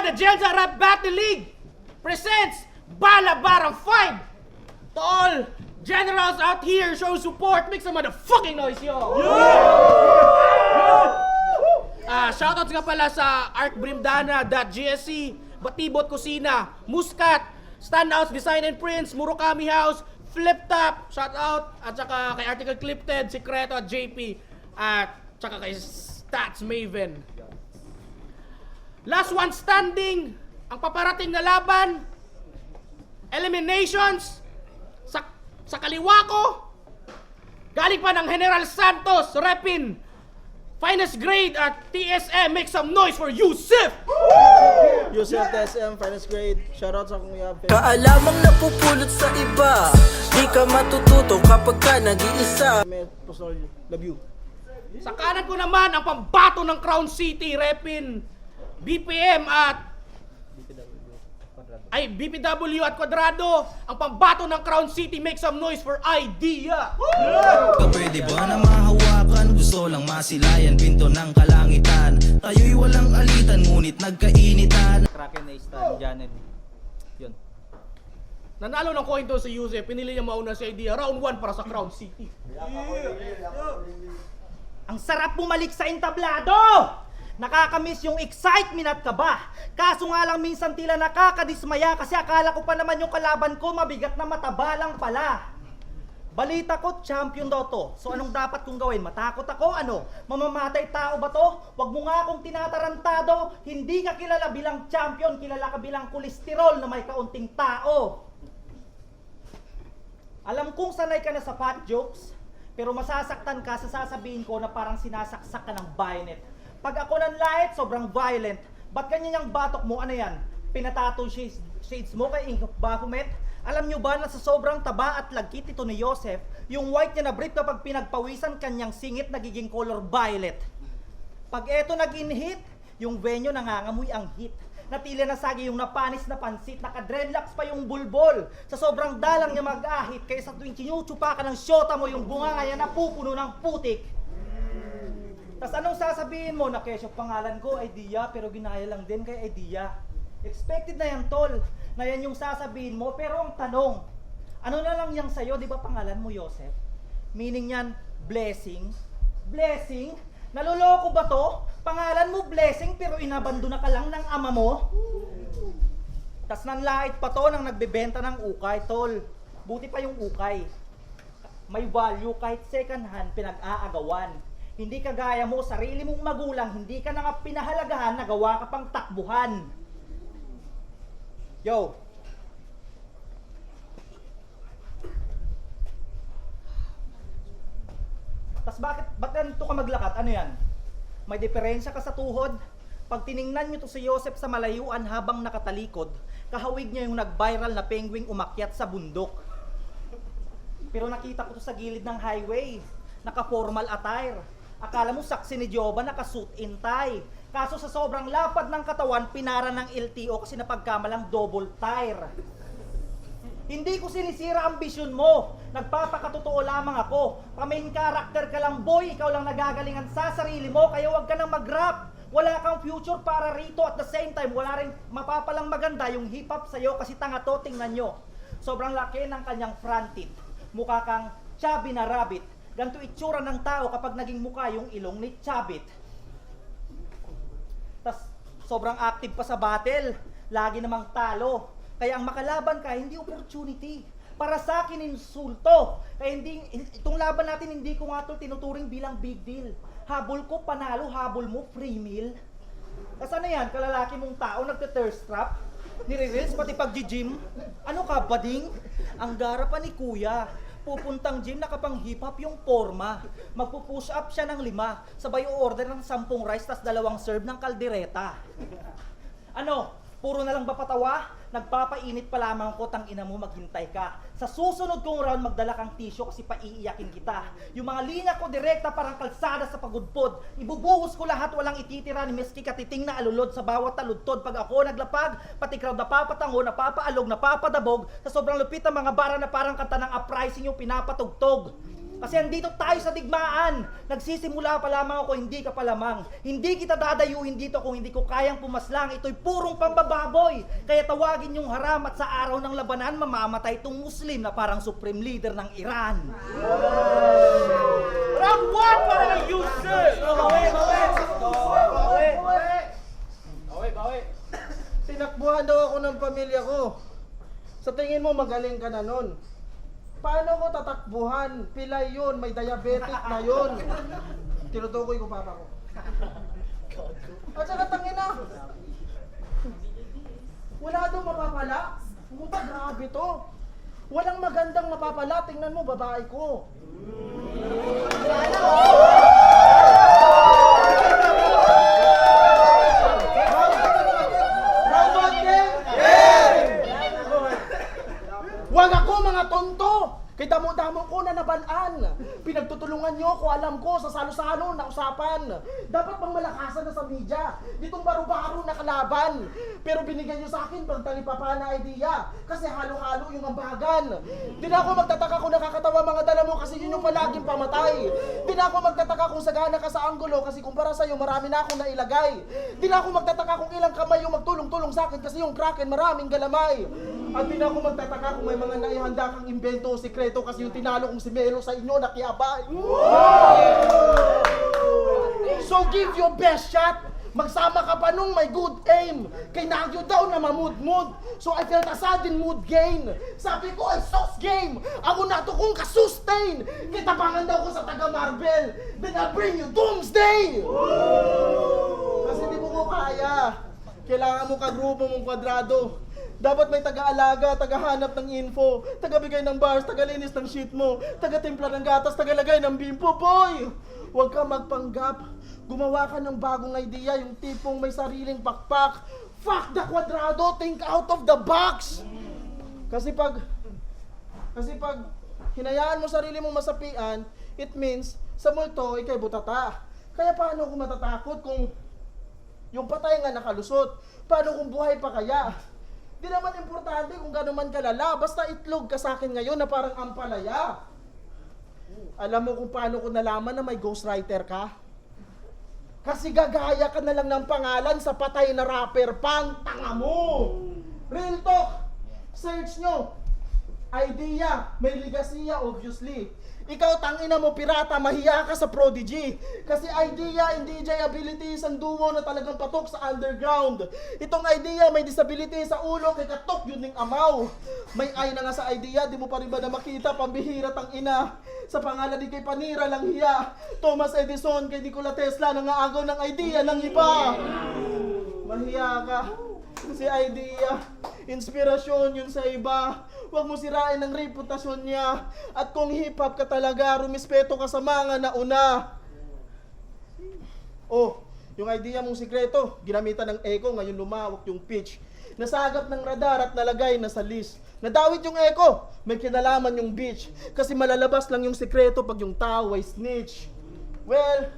the Jelza Rap Battle League presents Balabarang 5. To all generals out here, show support, make some motherfucking noise, yo! Shoutouts nga pala sa Arc Brimdana.gsc, Batibot Kusina, Muscat, Standouts Design and Prints, Murakami House, Flip Top, shoutout, at saka kay Article Clipted, Secreto at JP, at saka kay Stats Maven. Last one standing, ang paparating na laban, eliminations, sa kaliwa ko, galing pa ng General Santos, Repin, Finest Grade at TSM, make some noise for Yusef! Yusef TSM, Finest Grade, shoutout sa Kuya Pep. Kaalamang napupulot sa iba, di ka matututo kapag ka nag-iisa. May personal love you. Sa kanan ko naman, ang pambato ng Crown City, Repin, BPM at BPW at Quadrado, ang pambato ng Crown City, make some noise for Idea! Pwede ba na mahawakan? Gusto lang masilayan, pinto ng kalangitan. Tayo'y walang alitan, ngunit nagkainitan. Kraken na Stan, Janet. Yun. Nanalo ng coin to si Yusef, pinili niya mauna si Idea, round 1 para sa Crown City. Ang sarap bumalik sa entablado! Nakakamiss yung excitement at kaba. Kaso nga lang minsan tila nakakadismaya kasi akala ko pa naman yung kalaban ko mabigat na mataba lang pala. Balita ko, champion daw to. So anong dapat kong gawin? Matakot ako? Ano? Mamamatay tao ba to? Huwag mo nga akong tinatarantado. Hindi ka kilala bilang champion, kilala ka bilang kolesterol na may kaunting tao. Alam kong sanay ka na sa fat jokes, pero masasaktan ka sa sasabihin ko na parang sinasaksak ka ng bayonet. Pag ako nanlait, sobrang violent. Ba't ganyan yung batok mo? Ano yan? Pinatato shades mo kay Ink of Baphomet? Alam nyo ba na sa sobrang taba at lagkit ito ni Yosef, yung white niya na brief kapag pinagpawisan kanyang singit nagiging color violet. Pag eto nag-in-hit, yung venue nangangamoy ang hit. Natila na sagi yung napanis na pansit, naka-dreadlocks pa yung bulbol. Sa sobrang dalang niya mag-ahit, kaya sa tuwing kinuchupa ka ng syota mo, yung bunga nga yan napupuno ng putik. Tas anong sasabihin mo na kesyo pangalan ko, Idea, pero ginaya lang din kay Idea. Expected na yan, tol, na yan yung sasabihin mo, pero ang tanong, ano na lang yan sa'yo, di ba pangalan mo, Yosef? Meaning yan, blessing? Blessing? Naloloko ba to? Pangalan mo blessing, pero inabandona ka lang ng ama mo? Tas nanlait pa to nang nagbebenta ng ukay, tol. Buti pa yung ukay. May value kahit second hand, pinag-aagawan. Hindi kagaya mo, sarili mong magulang, hindi ka na nga pinahalagahan, nagawa ka pang takbuhan. Yo! Tas ba't ganito ka maglakad? Ano yan? May diferensya ka sa tuhod? Pag tiningnan nyo to si Yosef sa malayuan habang nakatalikod, kahawig niya yung nag-viral na penguin umakyat sa bundok. Pero nakita ko to sa gilid ng highway, naka-formal attire. Akala mo saksi ni Joba naka-suit and tie. Kaso sa sobrang lapad ng katawan, pinara ng LTO kasi napagkamalang double tire. Hindi ko sinisira ang ambisyon mo. Nagpapakatotoo lamang ako. Pa-main character ka lang, boy. Ikaw lang nagagalingan sa sarili mo, kaya wag ka nang mag-rap. Wala kang future para rito, at the same time, wala rin mapapalang maganda yung hip-hop sa'yo kasi tanga to, tingnan nyo. Sobrang laki ng kanyang front teeth. Mukha kang chubby na rabbit. Ganito itsura ng tao kapag naging mukha yung ilong ni Chabit. Tas sobrang active pa sa battle, lagi namang talo. Kaya ang makalaban ka, hindi opportunity. Para sa akin, insulto. Kaya itong laban natin, hindi ko nga ito tinuturing bilang big deal. Habol ko, panalo, habol mo, free meal. Tas ano yan, kalalaki mong tao, nagte-thirst trap? Nire-reels, pati pag-gym? Ano ka, bading? Ang gara pa ni kuya. Pupuntang gym, nakapang hip-hop yung forma. Magpupush up siya ng 5. Sabay o-order ng 10 rice, tas 2 serve ng kaldereta. Ano? Puro na lang ba patawa? Nagpapainit pa lamang ko, tang ina mo, maghintay ka. Sa susunod kong round, magdala kang tissue kasi paiiyakin kita. Yung mga linya ko direkta parang kalsada sa pagudpod. Ibubuhos ko lahat, walang ititira ni Meski katiting na alulod sa bawat taludtod. Pag ako naglapag, pati crowd napapatango, napapaalog, napapadabog. Sa sobrang lupit ng mga bara na parang kanta ng uprising yung pinapatugtog. Kasi andito tayo sa digmaan. Nagsisimula pa lamang ako, hindi ka pa lamang. Hindi kita dadayuhin dito kung hindi ko kayang pumaslang. Ito'y purong pambababoy. Kaya tawagin yung haram at sa araw ng labanan, mamamatay itong Muslim na parang supreme leader ng Iran. Round 1 para kay Yusef! Tinakbuhan daw ako ng pamilya ko. Sa tingin mo magaling ka na nun. Paano ko tatakbuhan? Pilay yun, may diabetic na yun. Tinutukoy ko papa ko. At saka tangin na. Wala daw mapapala. Puta, grabe to. Walang magandang mapapala. Tingnan mo, babae ko. Wag ako mga tonto! Kay damo-damo ko na nabalaan. Pinagtutulungan nyo ko, alam ko, sa salo-salo na usapan. Dapat bang malakasan na sa media? Ditong baro-baro na kalaban. Pero binigyan nyo sa akin pang talipapa na idea. Kasi halo-halo yung ambagan. Di na ako magtataka kung nakakatawa mga dala mo kasi yun yung palaging pamatay. Di na ako magtataka kung sagana ka sa anggulo kasi kumpara sa'yo marami na akong nailagay. Di na ako magtataka kung ilang kamay yung magtulong-tulong sa akin kasi yung Kraken maraming galamay. At di na ako magtataka kung may mga naihanda kang imbento o sikreto kasi yung tinalo kong si Melo sa inyo nakiabay. So give your best shot. Magsama ka pa nung may good aim. Kay Nagyo daw na mamud-mud. So I felt a sudden mood gain. Sabi ko ay sauce game. Ako na to kung kasustain. Kitapangan daw ko sa taga Marvel. Then I'll bring you doomsday. Kasi di mo ko kaya. Kailangan mo kagrupo mong kwadrado. Dapat may taga-alaga, taga-hanap ng info, taga-bigay ng bars, taga-linis ng sheet mo, taga-timpla ng gatas, taga-lagay ng bimpo, boy! Huwag ka magpanggap. Gumawa ka ng bagong idea, yung tipong may sariling pakpak. Fuck the kwadrado, think out of the box! Kasi pag hinayaan mo sarili mong masapian, it means sa multo, ikay butata. Kaya paano kung matatakot kung yung patay nga nakalusot? Paano kung buhay pa kaya? Di naman importante kung gano'n man kalala, basta itlog ka sa akin ngayon na parang ampalaya. Alam mo kung paano ko nalaman na may ghostwriter ka? Kasi gagaya ka na lang ng pangalan sa patay na rapper pang tanga mo. Real talk, search nyo. Idea, may ligasiya obviously. Ikaw tangina mo pirata, mahiya ka sa Prodigy. Kasi idea and DJ abilities ang duo na talagang patok sa underground. Itong idea may disability sa ulo kay katok yun ng amaw. May eye na nga sa idea, di mo pa rin ba na makita, pambihira tang ina. Sa pangalan di kay Panira lang hiya. Thomas Edison kay Nikola Tesla nangaagaw ng idea ng iba. Mahiya ka. Si idea, inspirasyon yun sa iba. Huwag mo sirain ang reputasyon niya. At kung hip-hop ka talaga, rumispeto ka sa mga nauna. Oh, yung idea mong sikreto, ginamitan ng echo, ngayon lumawak yung pitch. Nasagap ng radar at nalagay na sa list. Nadawit yung echo, may kinalaman yung bitch. Kasi malalabas lang yung sikreto pag yung tao ay snitch. Well,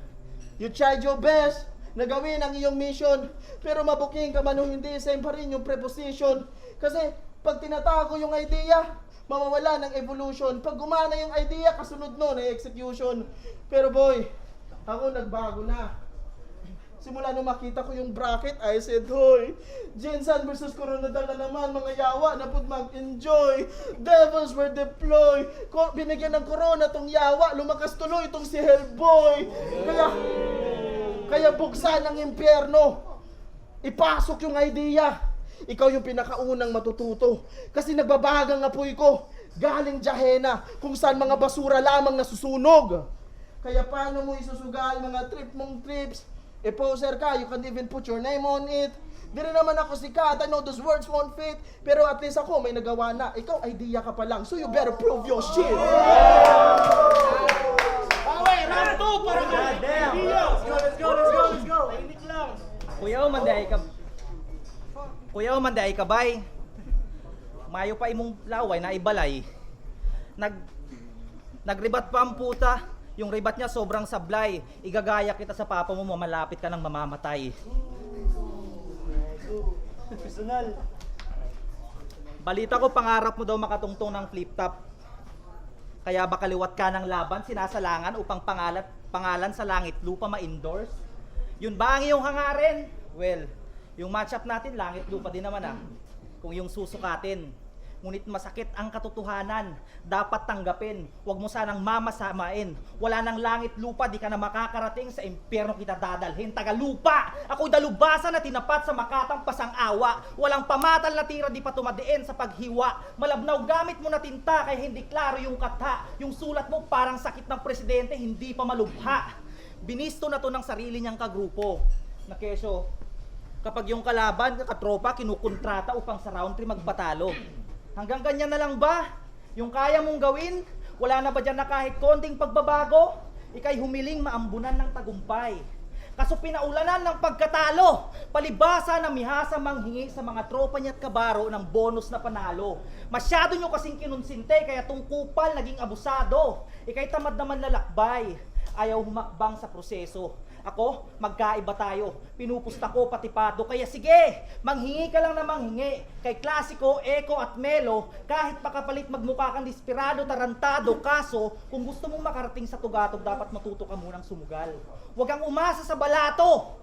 you tried your best na gawin ang iyong mission. Pero mabuking ka man o hindi, same pa rin yung preposition. Kasi pag tinatago yung idea, mawawala ng evolution. Pag gumana yung idea, kasunod nun ay execution. Pero boy, ako nagbago na. Simula nung makita ko yung bracket, I said, hoy, Jensen versus Coronadal na naman, mga yawa na pud mag-enjoy. Devils were deployed. Binigyan ng corona tong yawa, lumakas tuloy itong si Hellboy. Kaya buksan ang impyerno. Ipasok yung idea. Ikaw yung pinakaunang matututo. Kasi nagbabagang apoy ko. Galing Jahena, kung saan mga basura lamang nasusunog. Kaya paano mo isusugal mga trip mong trips? E poser ka, you can't even put your name on it. Di rin naman ako sikat, I know those words won't fit. Pero at least ako may nagawa na. Ikaw, idea ka pa lang, so you better prove your shit. Okay, round 2 para kay Dio! Let's go! Tahimik lang. Kuya o manday kabay. Mayo pa imong laway na ibalay. Nagribat pa ang puta. Yung ribat niya sobrang sablay. Igagaya kita sa papa mo, mamalapit ka ng mamamatay. Balita ko pangarap mo daw makatungtong ng flip top. Kaya ba kaliwat ka ng laban, sinasalangan upang pangalan sa langit lupa ma-endorse? Yun ba ang iyong hangarin? Well, yung matchup natin, langit lupa din naman kung yung susukatin. Ngunit masakit ang katotohanan. Dapat tanggapin. Huwag mo sanang mamasamain. Wala nang langit lupa, di ka na makakarating sa impyerno kita dadalhin. Tagalupa! Ako'y dalubasan na tinapat sa makatang pasang-awa. Walang pamatal na tira, di pa tumadiin sa paghiwa. Malabnaw gamit mo na tinta, kaya hindi klaro yung katha. Yung sulat mo parang sakit ng presidente, hindi pa malubha. Binisto na to ng sarili niyang kagrupo. Na kesyo, kapag yung kalaban, katropa, kinukontrata upang sa round 3 magpatalo. Hanggang ganyan na lang ba? Yung kaya mong gawin? Wala na ba dyan na kahit konting pagbabago? Ika'y humiling maambunan ng tagumpay. Kaso pinaulanan ng pagkatalo. Palibasa na mihasa manghingi sa mga tropa niya at kabaro ng bonus na panalo. Masyado nyo kasing kinunsinte kaya tungkupal naging abusado. Ika'y tamad naman lalakbay. Ayaw humakbang sa proseso. Ako, magkaiba tayo. Pinupusta ko pati pado. Kaya sige, manghingi ka lang na manghingi. Kay Klasiko, Eko at Melo, kahit pakapalit magmukha kang desperado, tarantado. Kaso, kung gusto mong makarating sa tugatog, dapat matuto ka munang sumugal. Huwag kang umasa sa balato.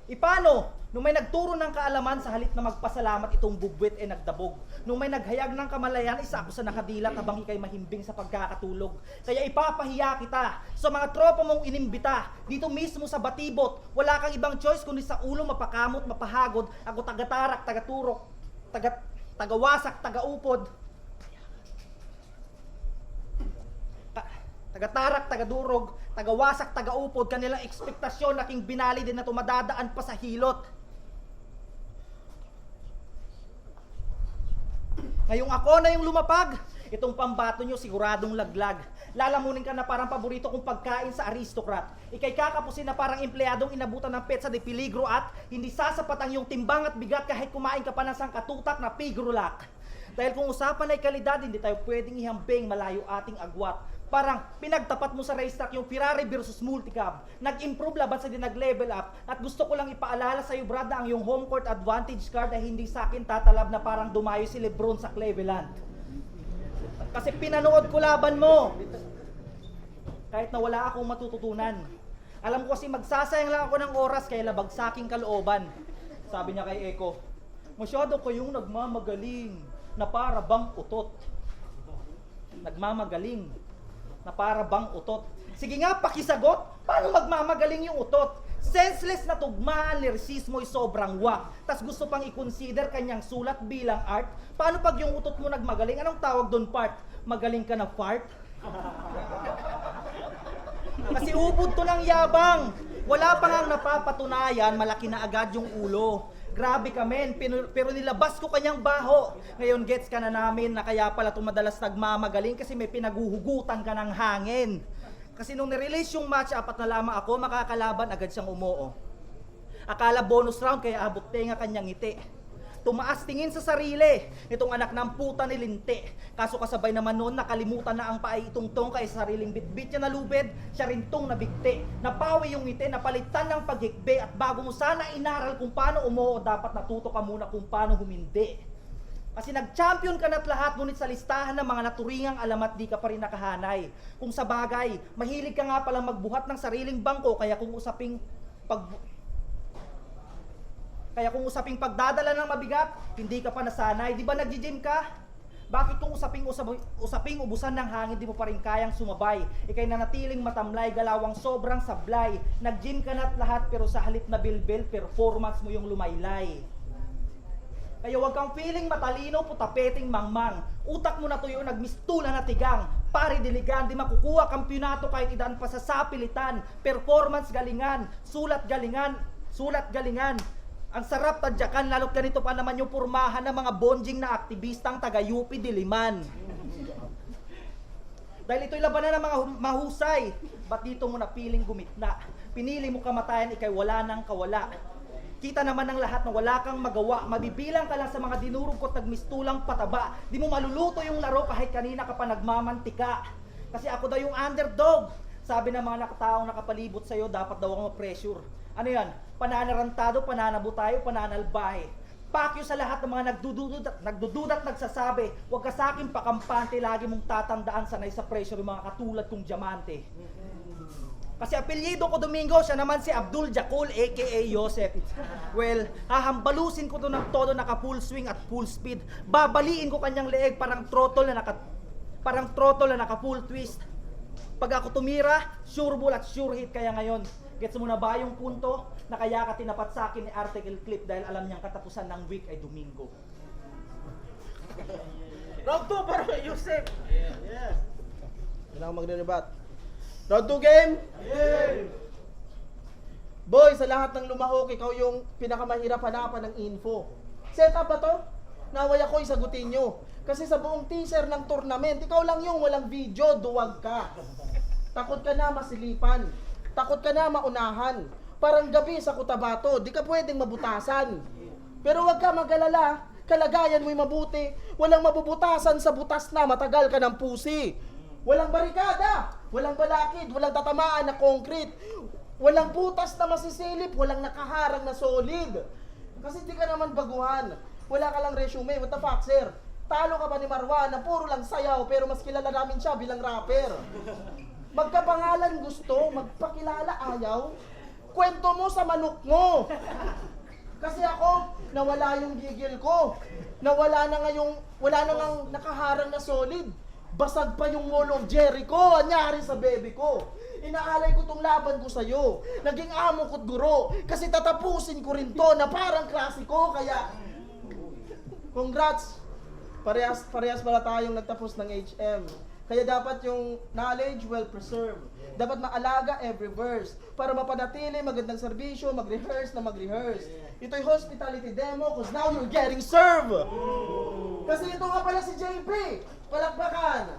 Ipano? Nung may nagturo ng kaalaman sa halip na magpasalamat itong bubwit nagdabog. Nung may naghayag ng kamalayan, isa ako sa nakadilat habang ikay mahimbing sa pagkakatulog. Kaya ipapahiya kita sa mga tropa mong inimbita. Dito mismo sa Batibot, wala kang ibang choice kundi sa ulo mapakamot, mapahagod. Ako tagatarak, tagaturok, tagawasak, tagaupod. Tagatarak, tagadurog, tagawasak, tagaupod. Kanilang ekspektasyon aking binali din na tumadadaan pa sa hilot. Ngayong ako na yung lumapag, itong pambato nyo siguradong laglag. Lalamunin ka na parang paborito kong pagkain sa aristocrat. Ika'y kakapusin na parang empleyadong inabutan ng petsa de peligro at hindi sasapat ang iyong timbang at bigat kahit kumain ka pa ng sangkatutak na pigrulak. Dahil kung usapan ay kalidad, hindi tayo pwedeng ihambing malayo ating agwat. Parang pinagtapat mo sa racetrack yung Ferrari versus Multicab. Nag-improve laban sa din nag-level up. At gusto ko lang ipaalala sa iyo, Brad, na ang yung home court advantage card ay hindi sa akin tatalab na parang dumayo si Lebron sa Cleveland. Kasi pinanood ko laban mo. Kahit na wala akong matututunan. Alam ko kasi magsasayang lang ako ng oras kaya labag sa aking kalooban. Sabi niya kay Eko, masyado kayong nagmamagaling na para bang utot. Nagmamagaling na para bang utot. Sige nga, pakisagot. Paano magmamagaling yung utot? Senseless na tugmaan, lyricismo ay sobrang wak. Tas gusto pang i-consider kanyang sulat bilang art. Paano pag yung utot mo nagmagaling? Anong tawag doon, part? Magaling ka na fart? Kasi ubod to ng yabang. Wala pa nga napapatunayan, malaki na agad yung ulo. Grabe ka men, pero nilabas ko kanyang baho. Ngayon gets ka na namin na kaya pala madalas nagmamagaling kasi may pinaguhugutan ka ng hangin. Kasi nung nirelease yung match, 4 na lamang ako, makakalaban agad siyang umoo. Akala bonus round kaya abot tenga kanyang ngiti. Tumaas tingin sa sarili, itong anak ng puta ni Linte. Kaso kasabay naman noon, nakalimutan na ang paay itungtong kay sariling bitbit niya nalubed, siya rin tong nabigti. Napawi yung ngiti, napalitan ng paghikbi, at bago mo sana inaral kung paano umoo, dapat natuto ka muna kung paano humindi. Kasi nag-champion ka na't lahat, ngunit sa listahan ng mga naturingang alamat di ka pa rin nakahanay. Kung sa bagay, mahilig ka nga palang magbuhat ng sariling bangko, kaya kung usaping pagdadala ng mabigat, hindi ka pa nasanay. Di ba nag-gym ka? Bakit kung usaping ubusan ng hangin, di mo pa rin kayang sumabay? Ika'y nanatiling matamlay, galawang sobrang sablay. Nag-gym ka na't lahat, pero sa halip na bilbil, performance mo yung lumaylay. Kaya huwag kang feeling matalino, putapeting mangmang. Utak mo na tuyo, nagmistula na tigang. Pari diligan, di makukuha kampyonato kahit idaan pa sa sapilitan. Performance galingan, sulat galingan. Ang sarap tadyakan, lalo't ganito pa naman yung purmahan ng mga bonjing na aktivistang taga-UP Diliman. Dahil ito'y labanan ng mga mahusay, ba't dito mo napiling gumitna? Pinili mo kamatayan, ikay wala nang kawala. Kita naman ng lahat na wala kang magawa, mabibilang ka lang sa mga dinurog ko't nagmistulang pataba. Di mo maluluto yung laro kahit kanina ka pa nagmamantika. Kasi ako daw yung underdog. Sabi ng mga nakataong nakapalibot sa'yo, dapat daw ako ma-pressure. Ano yan? Pananarantado, pananabo tayo, pananalbahe. Pakyo sa lahat ng mga nagdududat nagsasabi, huwag ka sa akin pakampante, lagi mong tatandaan sanay sa pressure yung mga katulad kong diamante. Kasi apelyido ko Domingo, siya naman si Abdul Jacol aka Joseph. Well, hahambalusin ko to ng todo naka full swing at full speed. Babaliin ko kanyang leeg parang throttle na naka full twist. Pag ako tumira, sure ball at sure hit kaya ngayon. Gets mo na ba yung punto na kaya ka tinapat sa akin ni Article Clip dahil alam niyang katapusan ng week ay Domingo. Round 2 para kay Yusef. Yes. Kailangan magre-rebat. Round 2 game? Boy, sa lahat ng lumahok, ikaw yung pinakamahirap hanapan ng info. Set up ba to? Naway ako isagutin nyo. Kasi sa buong teaser ng tournament, ikaw lang yung walang video, duwag ka. Takot ka na masilipan. Takot ka na maunahan. Parang gabi sa Cotabato, di ka pwedeng mabutasan. Pero wag ka mag-alala, kalagayan mo'y mabuti. Walang mabubutasan sa butas na matagal ka ng pusi. Walang barikada, walang balakid, walang tatamaan na concrete. Walang butas na masisilip, walang nakaharang na solid. Kasi di ka naman baguhan. Wala ka lang resume, what the fuck sir? Talo ka pa ni Marwan na puro lang sayaw pero mas kilala namin siya bilang rapper. Magkapangalan gusto, magpakilala ayaw. Kwento mo sa manok mo. Kasi ako, nawala yung gigil ko. Wala na ngang nakaharang na solid. Basag pa yung wall of Jericho, anyari sa baby ko. Inaalay ko tong laban ko sa'yo. Naging amo ko't guro. Kasi tatapusin ko rin to na parang klasiko. Kaya, congrats. Parehas pala tayong nagtapos ng HM. Kaya dapat yung knowledge well preserved. Dapat maalaga every verse. Para mapanatili magandang serbisyo, mag-rehearse. Ito'y hospitality demo cause now you're getting served. Kasi ito nga pala si JP. Palakpakan.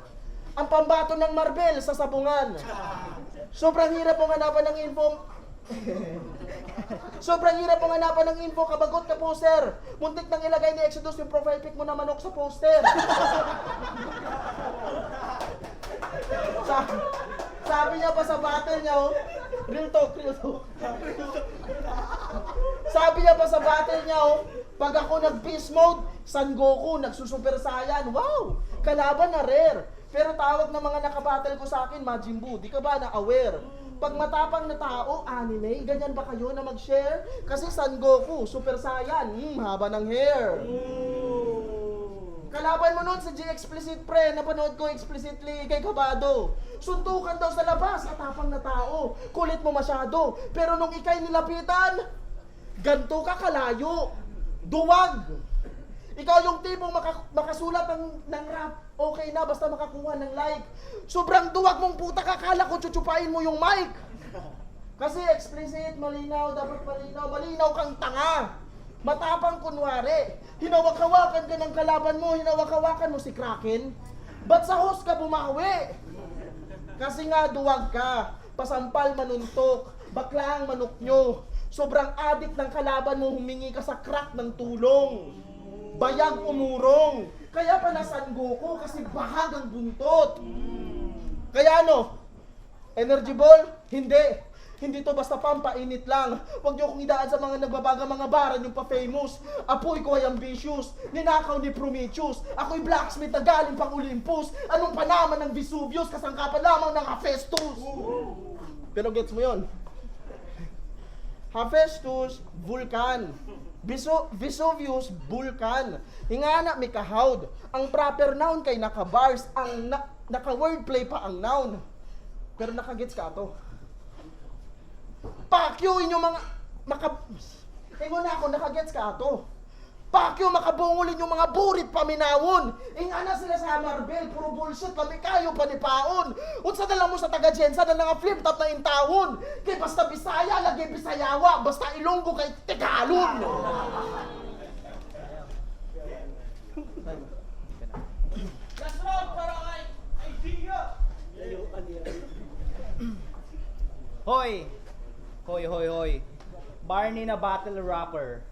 Ang pambato ng Marvel sa sabungan. Sobrang hirap mong hanapan ng info. Kabagot ka po sir. Muntik nang ilagay ni Exodus yung profile pic mo na manok sa poster. Sabi niya pa sa battle niya, oh, real talk. Sabi niya pa sa battle niya, oh, pag ako nag-beast mode, San Goku, nagsusuper saiyan. Wow! Kalaban na rare. Pero tawag ng mga nakabattle ko sa akin, Majin Buu, di ka ba na-aware? Pag matapang na tao, anime, ganyan ba kayo na mag-share? Kasi San Goku, Super Saiyan, haba ng hair. Kalaban mo nun sa G-Explicit pre, napanood ko explicitly kay Kabado. Suntukan daw sa labas, katapang na tao. Kulit mo masyado. Pero nung ikay nilapitan, ganto ka kalayo. Duwag. Ikaw yung tipong makasulat ng rap. Okay na, basta makakuha ng like. Sobrang duwag mong puta, kakala ko chuchupain mo yung mic. Kasi explicit, malinaw, dapat malinaw kang tanga. Matapang kunwari. Hinawak-hawakan ka ng kalaban mo, hinawak-hawakan mo si Kraken. Ba't sa host ka bumawi? Kasi nga duwag ka. Pasampal manuntok, baklang manok nyo. Sobrang adik ng kalaban mo, humingi ka sa crack ng tulong. Bayag umurong. Kaya pa nasan Goku kasi bahag ang buntot. Kaya ano? Energy ball? Hindi. Hindi to basta pampainit lang. Huwag niyo kong idaan sa mga nagbabaga mga baran yung pa-famous. Apoy ko ay ambitious. Ninakaw ni Prometheus. Ako'y blacksmith na galing pang Olympus. Anong panaman ng Vesuvius? Kasangkapan lamang ng Hephaestus. Pero gets mo yun? Hephaestus, vulkan. Vesuvius, vulkan. Ingana, may kahawd. Ang proper noun kay naka-bars. Ang naka-wordplay pa ang noun. Pero nakagets ka to. Pakyo inyo mga ingon na ako, nakagets ka to. Pakyo makabungulin yung mga burit paminawon. Ingana sila sa Marvel, puro bullshit, kami kayo panipaon. Unsa na lang mo sa taga-Jensa na nga flip top na intawon. Kay basta Bisaya, lagi Bisayawa, basta Ilonggo kay Tagalog. Last round para kay idea. Hoy. Barney na battle rapper.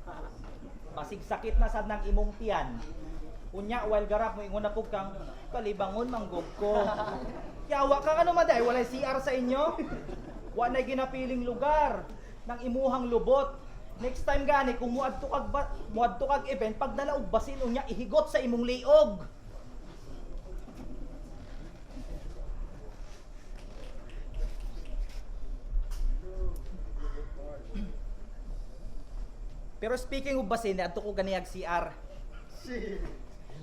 Basig sakit na sad ng imong tiyan. Unya while garap mo ingon na pug kang kalibangon manggog ko. Yawa ka ano maday, walay CR sa inyo? Wa na ginapiling lugar ng imuhang lubot. Next time gani kung muadto kag event pagdala og basin unya ihigot sa imong liog. Pero speaking of basin, adto ko ganiyag CR.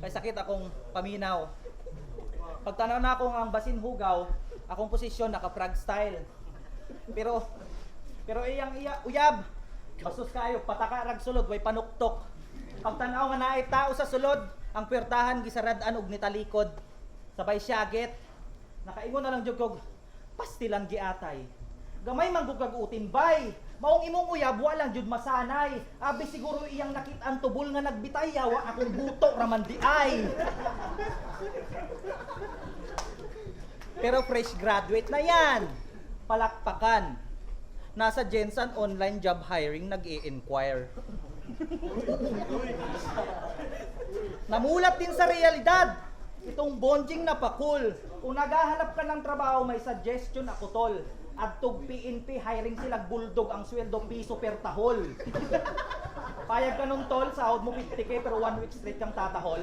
Kay sakit akong paminaw. Pagtanaw na akong ang basin hugaw, akong posisyon naka-frog style. Pero iyang uyab. Basus kayo, pataka rag sulod, way panuktok. Pagtanaw nga naay tao sa sulod, ang puwertahan gisaradan og nitalikod. Sabay syagit. Nakaingon na lang jud kog pastilan giatay. Gamay manggugag utin bay. Maong imong uyab walang jud masanay. Abi siguro iyang nakit-an tubol nga nagbitay yawa akong buto raman di ay. Pero fresh graduate na yan. Palakpakan. Nasa Jensen online job hiring nag-i-inquire. Namulat din sa realidad. Itong bonjing na pakul. Kung naghahanap ka ng trabaho, may suggestion ako tol. Adtog PNP, hiring sila bulldog ang sweldo piso per tahol. Payag ka nun tol, sahod mo 50k pero 1 week straight kang tatahol.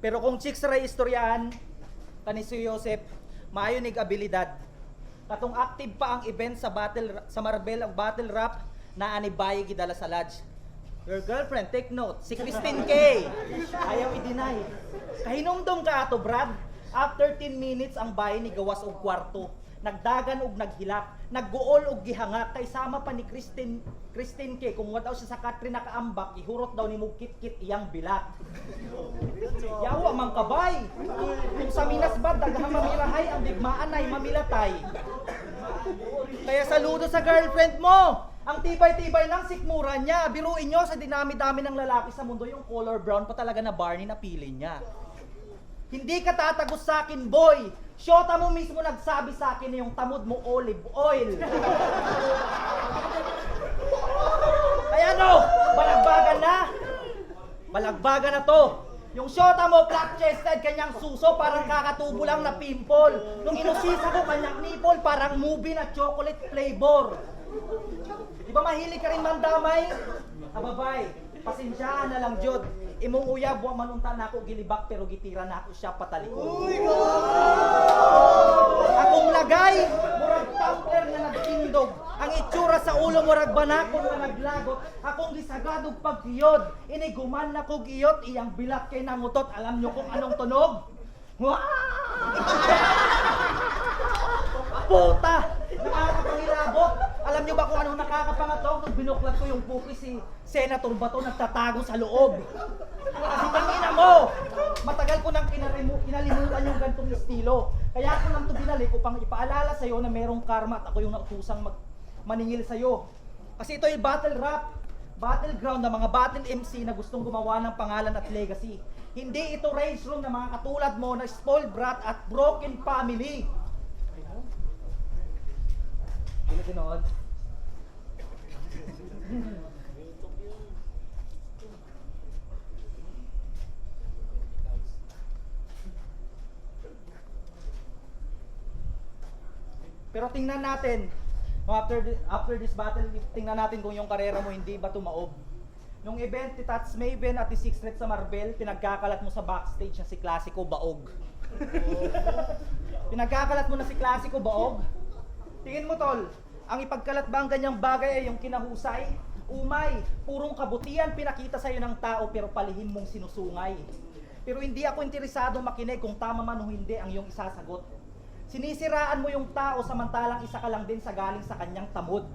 Pero kung chicks ray istoryahan, kani si Joseph, maayo nig abilidad. Katong active pa ang event sa Marvel ang battle rap na ani bayi gidala sa lodge. Your girlfriend, take note, si Christine K. Ayaw i-deny. Kahinomdom ka ato, Brad. After 10 minutes ang bayi ni gawas og kwarto. Nagdagan og naghilak, nagguol og gihangak kay sama pa ni Christine K. Kung wadaw siya sa katri nakaambak, ihurot daw ni mo kit-kit iyang bilat. Yawa mang kabay. Kung sa Minas ba daghang mamirahay ang digmaan ay mamilatay. Kaya saludo sa girlfriend mo. Ang tibay-tibay ng sikmura niya. Biruin nyo sa dinami-dami ng lalaki sa mundo, yung color brown pa talaga na Barney na pili niya. Hindi ka tatagos sa akin, boy. Shota mo mismo nagsabi sa akin na yung tamod mo olive oil. Kaya ano, balagbagan na. Balagbagan na to. Yung shota mo, flat-chested, kanyang suso, parang kakatubo lang na pimple. Nung inusisa ko, kanyang nipple, parang movie na chocolate flavor. Di ba mahilig ka rin mandamay? Ababay, pasensyahan na lang, Jod. Imong uyab, wa manunta na ako gilibak, pero gitira na ako siya patalikod. Akong lagay, murag tumbler na nagtindog. Ang itsura sa ulo murag banakon na naglagot. Akong gisagadog pagkiyod. Iniguman na ko giyot, iyang bilat kay nangutot. Alam nyo kung anong tunog? Puta! Nakakapangilabot! Alam nyo ba kung anong nakakapangatog? Nung binuklat ko yung puki si Senator Bato nagtatago sa loob. Kasi tangina mo! Matagal ko nang kinalimutan yung gantong estilo. Kaya ako lang ito binalik upang ipaalala sa'yo na merong karma at ako yung nautusang maningil sa'yo. Kasi ito ay battle rap, battleground ng mga battle MC na gustong gumawa ng pangalan at legacy. Hindi ito rage room ng mga katulad mo na spoiled brat at broken family. Tinod. Pero tingnan natin, after this battle, tingnan natin kung yung karera mo hindi ba tumaob. Nung event ni Tats Maven at ni Six Red sa Marvel, pinagkakalat mo sa backstage na si Classico Baog. Pinagkakalat mo na si Classico Baog? Tingin mo tol, ang ipagkalat ba ang ganyang bagay ay yung kinahusay? Umay, purong kabutihan pinakita sa'yo ng tao pero palihim mong sinusungay. Pero hindi ako interesado makinig kung tama man o hindi ang iyong isasagot. Sinisiraan mo yung tao samantalang isa ka lang din sa galing sa kanyang tamod.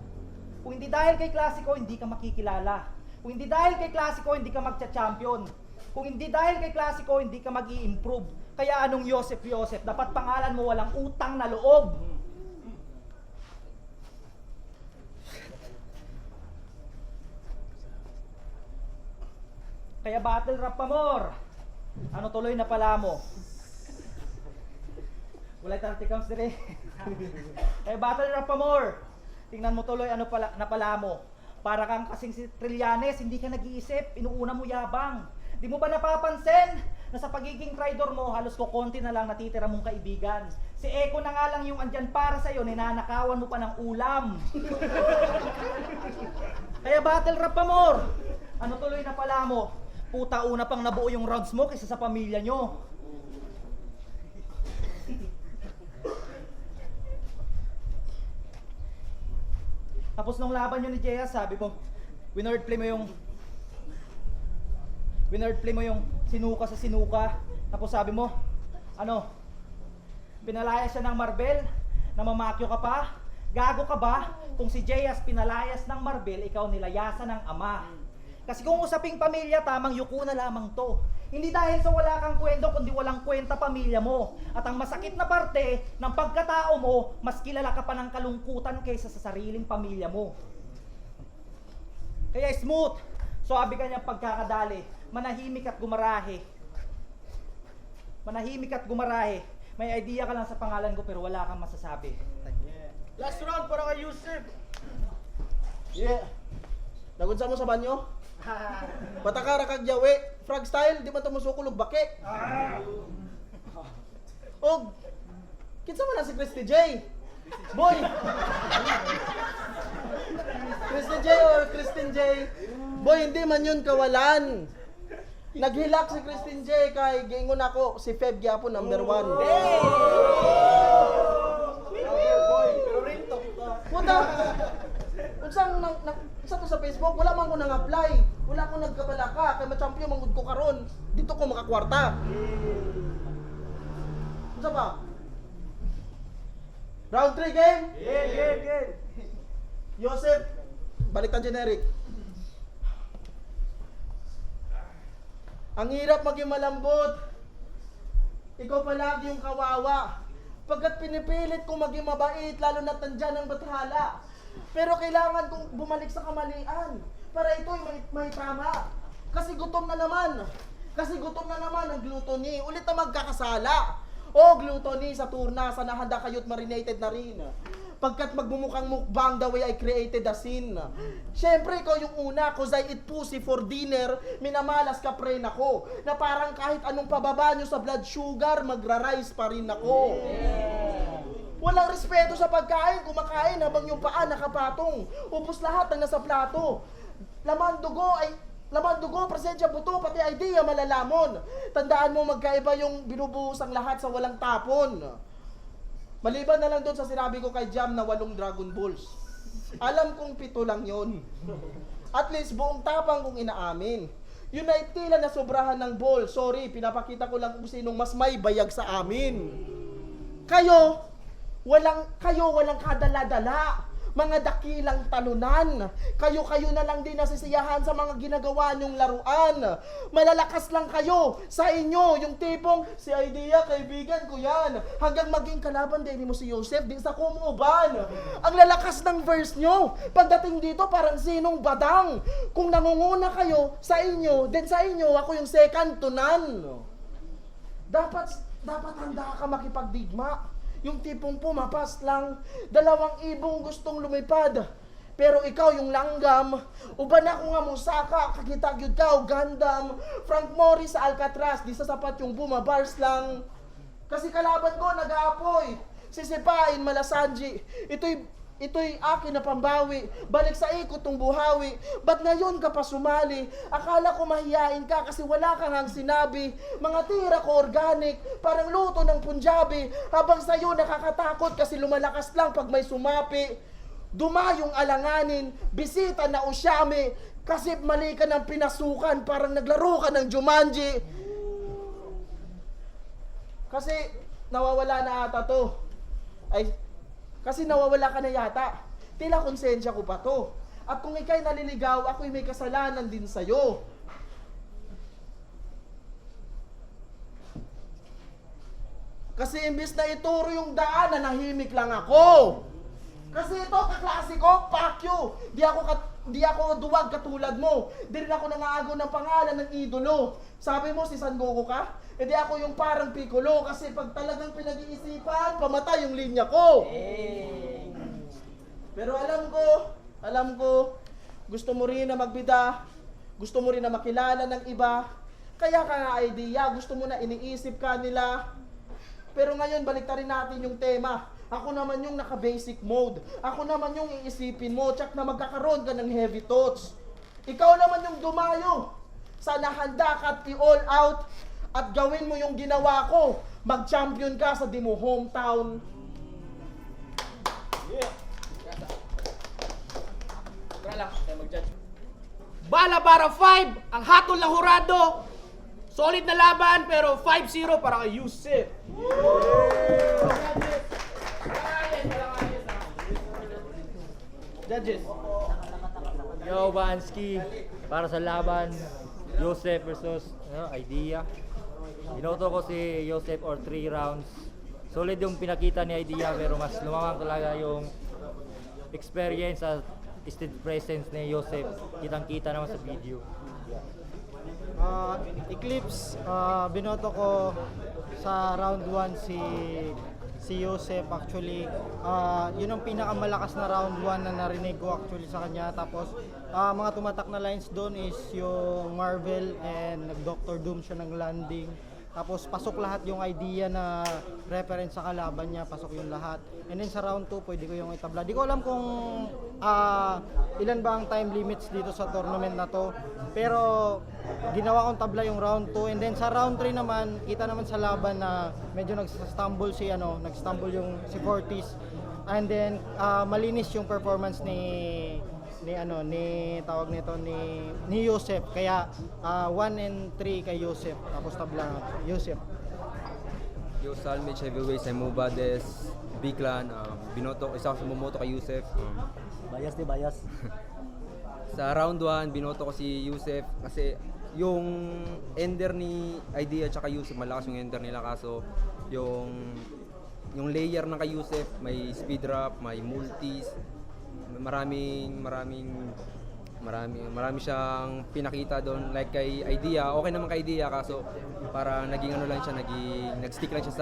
Kung hindi dahil kay Classico, hindi ka makikilala. Kung hindi dahil kay Classico, hindi ka magcha-champion. Kung hindi dahil kay Classico, hindi ka mag-i-improve. Kaya anong Joseph, dapat pangalan mo walang utang na loob. Kaya battle rap pa more. Ano tuloy na pala mo? Walay 30 counts dire. Eh, battle rap pa more. Tingnan mo tuloy ano pala napala mo. Para kang kasing si Trillanes, hindi ka nag-iisip, inuuna mo yabang. Di mo ba napapansin na sa pagiging traitor mo, halos ko konti na lang natitira mong kaibigan. Si Eko na nga lang yung andyan para sa'yo, ninanakawan mo pa ng ulam. Kaya battle rap pa more. Ano tuloy na pala mo? Puta, una pang nabuo yung rounds mo kaysa sa pamilya nyo. Tapos nung laban nyo ni Jea, sabi mo, winord play mo yung sinuka sa sinuka. Tapos sabi mo, ano, pinalayas siya ng Marbel, namamakyo ka pa? Gago ka ba? Kung si Jeyas pinalayas ng Marbel, ikaw nilayasan ng ama. Kasi kung usaping pamilya, tamang yuko na lamang to. Hindi dahil sa wala kang kwento, kundi walang kwenta pamilya mo. At ang masakit na parte ng pagkatao mo, mas kilala ka pa ng kalungkutan kaysa sa sariling pamilya mo. Kaya smooth, suabi ka niyang pagkakadali, manahimik at gumarahe. Manahimik at gumarahe. May idea ka lang sa pangalan ko pero wala kang masasabi. Last round para kay Yusef. Yeah. Nagunsa mo sa banyo? Patakara kag yawe, frog style, di man to musukulog bake. Og kinsa man na si Christy J? Boy. Christy J or Christine J? Boy, hindi man yun kawalan. Naghilak si Christine J kay giingon ako si Feb gyapon number 1. Puta. Unsang sa to sa Facebook, wala man ko nang apply. Wala ko nagkabalaka kay ma-champion mangud ko karon. Dito ko makakwarta. Unsa ba? Round 3 game? Game. Joseph, balik ang generic. Ang hirap maging malambot. Ikaw palagi yung kawawa. Pagkat pinipilit kong maging mabait, lalo na tandyan ang bathala. Pero kailangan kong bumalik sa kamalian para ito'y may tama. Kasi gutom na naman ang gluttony. Ulit na magkakasala. O gluttony sa turna, sa nahanda kayo't marinated na rin. Pagkat magbumukhang mukbang the way I created the scene. Siyempre, ikaw yung una, cause I eat pussy for dinner, minamalas ka pre ako. Na parang kahit anong pababa nyo sa blood sugar, magra-rise pa rin ako. Walang respeto sa pagkain, kumakain habang yung paa nakapatong. Ubus lahat ng nasa plato. Laman dugo, presensya buto, pati idea malalamon. Tandaan mo magkaiba yung binubuhos ang lahat sa walang tapon. Maliban na lang doon sa sinabi ko kay Jam na 8 Dragon Balls. Alam kong 7 lang yon. At least buong tapang kong inaamin. Yun ay tila na sobrahan ng ball. Sorry, pinapakita ko lang kung sinong mas may bayag sa amin. Kayo walang kadala-dala. Mga dakilang talunan. Kayo na lang din nasisiyahan sa mga ginagawa nyong laruan. Malalakas lang kayo sa inyo. Yung tipong, si Idea, kaibigan ko yan. Hanggang maging kalaban din mo si Joseph, di sa kumuban. Ang lalakas ng verse nyo. Pagdating dito, parang sinong badang. Kung nangunguna kayo sa inyo, then sa inyo, ako yung second to none. Dapat handa ka makipagdigma. Yung tipong pumapas lang, 2 ibong gustong lumipad. Pero ikaw yung langgam, uban ako nga mong saka, kakita gyud ka o gandam. Frank Morris sa Alcatraz, di sa sapat yung bumabars lang. Kasi kalaban ko nag-aapoy, sisipain malasanji. Ito'y akin na pambawi, balik sa ikot tong buhawi. Ba't ngayon ka pa sumali? Akala ko mahiyain ka kasi wala kang ang sinabi. Mga tira ko organic, parang luto ng Punjabi. Habang sa'yo nakakatakot kasi lumalakas lang pag may sumapi. Dumayong alanganin, bisita na usyami. Kasi mali ka ng pinasukan, parang naglaro ka ng Jumanji. Kasi nawawala na ata to. Kasi nawawala ka na yata. Tila konsensya ko pa to. At kung ikay naliligaw, ako'y may kasalanan din sa'yo. Kasi imbis na ituro yung daan, nanahimik lang ako. Kasi ito, kaklase ko, fuck you. Hindi ako duwag katulad mo. Di rin ako nangaagaw ng pangalan ng idolo. Sabi mo si San Goku ka? E di ako yung parang Piccolo kasi pag talagang pinag-iisipan, pamatay yung linya ko. Pero alam ko, gusto mo rin na magbida, gusto mo rin na makilala ng iba. Kaya ka nga idea, gusto mo na iniisip ka nila. Pero ngayon, baliktarin natin yung tema. Ako naman yung naka-basic mode. Ako naman yung iisipin mo, tsak na magkakaroon ka ng heavy thoughts. Ikaw naman yung dumayo. Sana handa ka at i-all out at gawin mo yung ginawa ko. Mag-champion ka sa di mo hometown. Balabara 5, ang hatol na hurado. Solid na laban pero 5-0 para kay Yusef. Judges. Yo, Bansky, para sa laban, Yosef versus Idea. Binoto ko si Yosef or 3 rounds. Solid yung pinakita ni Idea pero mas lumamang talaga yung experience at instant presence ni Yosef. Kitang-kita naman sa video. Eclipse, binoto ko sa round 1 si Yosef actually. Yun ang pinakamalakas na round 1 na narinig ko actually sa kanya. Tapos mga tumatak na lines doon is yung Marvel and nag-Doctor Doom siya ng landing. Tapos pasok lahat yung idea na reference sa kalaban niya, pasok yung lahat. And then sa round 2, pwede ko yung itabla. Di ko alam kung ilan ba ang time limits dito sa tournament na to. Pero ginawa kong tabla yung round 2. And then sa round 3 naman, kita naman sa laban na medyo nag-stumble si Fortis. And then malinis yung performance ni tawag nito ni Yosef. Kaya 1 and 3 kay Yosef. Tapos tabla Yosef. Yo, Salmage Heavyweight, Saimu Bades, Biclan, binoto, isa ako sa bumoto kay Yusef. Bias. Sa round 1, binoto ko si Yusef kasi yung ender ni Idea at Yusef, malakas yung ender nila kaso yung layer ng kay Yusef, may speed drop, may multis, marami siyang pinakita doon. Like kay Idea, okay naman kay Idea kaso para naging nag-stick lang siya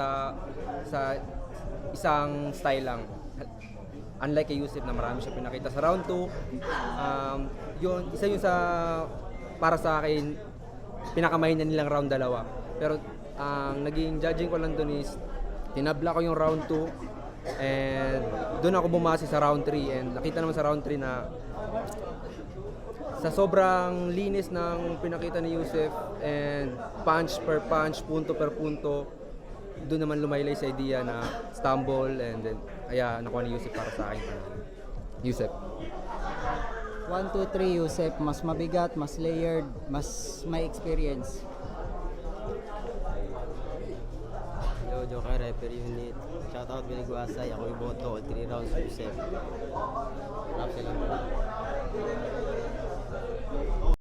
sa isang style lang. Unlike kay Yusef na marami siya pinakita. Sa round 2, isa yun sa para sa akin pinakamahinan nilang round 2. Pero ang naging judging ko lang doon is tinabla ko yung round 2 and doon ako bumase sa round 3 and nakita naman sa round 3 na sa sobrang linis ng pinakita ni Yusef and punch per punch, punto per punto, doon naman lumaylay sa idea na stumble and then nakuha ni Yusef para sa akin. Yusef. 1, 2, 3 Yusef, mas mabigat, mas layered, mas may experience. Hello, Joker, referee unit. Shoutout Biniguasay, ako iboto, 3 rounds Yusef. Rap sila.